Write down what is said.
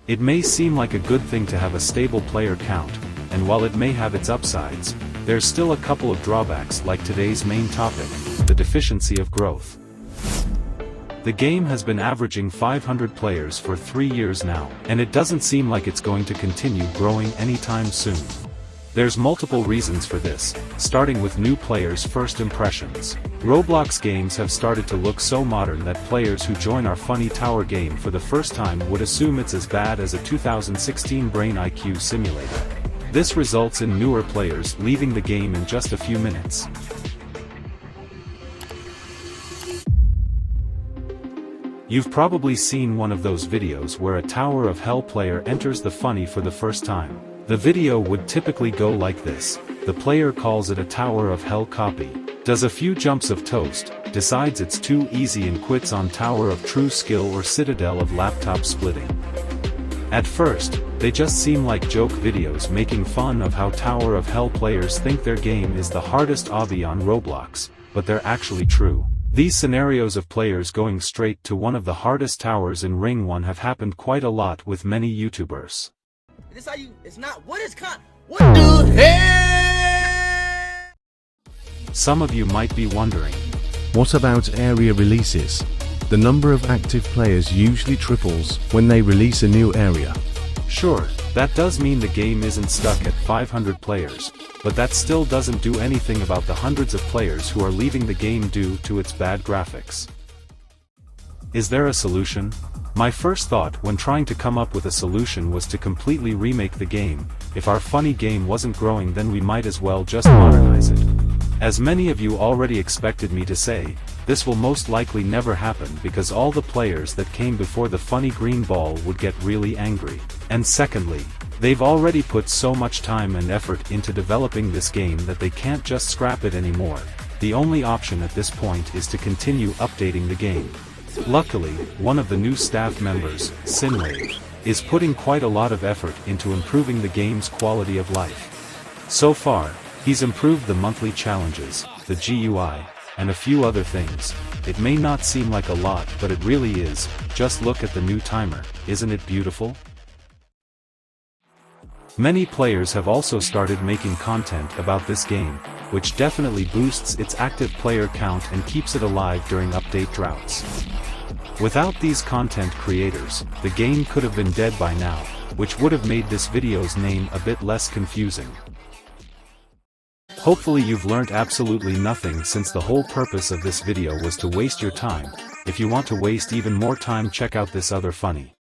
It may seem like a good thing to have a stable player count, and while it may have its upsides, there's still a couple of drawbacks like today's main topic, the deficiency of growth. The game has been averaging 500 players for 3 years now, and it doesn't seem like it's going to continue growing anytime soon. There's multiple reasons for this, starting with new players' first impressions. Roblox games have started to look so modern that players who join our funny tower game for the first time would assume it's as bad as a 2016 Brain IQ simulator. This results in newer players leaving the game in just a few minutes. You've probably seen one of those videos where a Tower of Hell player enters the funny for the first time. The video would typically go like this: the player calls it a Tower of Hell copy, does a few jumps of toast, decides it's too easy and quits on Tower of True Skill or Citadel of laptop splitting. At first, they just seem like joke videos making fun of how Tower of Hell players think their game is the hardest obby on Roblox, but they're actually true. These scenarios of players going straight to one of the hardest towers in Ring 1 have happened quite a lot with many YouTubers. This how you, it's not, what the hell? Some of you might be wondering, what about area releases? The number of active players usually triples when they release a new area. Sure, that does mean the game isn't stuck at 500 players, but that still doesn't do anything about the hundreds of players who are leaving the game due to its bad graphics. Is there a solution? My first thought when trying to come up with a solution was to completely remake the game. If our funny game wasn't growing, then we might as well just modernize it. As many of you already expected me to say, this will most likely never happen because all the players that came before the funny green ball would get really angry. And secondly, they've already put so much time and effort into developing this game that they can't just scrap it anymore. The only option at this point is to continue updating the game. Luckily, one of the new staff members, Sinwave, is putting quite a lot of effort into improving the game's quality of life. So far, he's improved the monthly challenges, the GUI, and a few other things. It may not seem like a lot, but it really is. Just look at the new timer, isn't it beautiful? Many players have also started making content about this game, which definitely boosts its active player count and keeps it alive during update droughts. Without these content creators, the game could have been dead by now, which would have made this video's name a bit less confusing. Hopefully you've learned absolutely nothing, since the whole purpose of this video was to waste your time. If you want to waste even more time, check out this other funny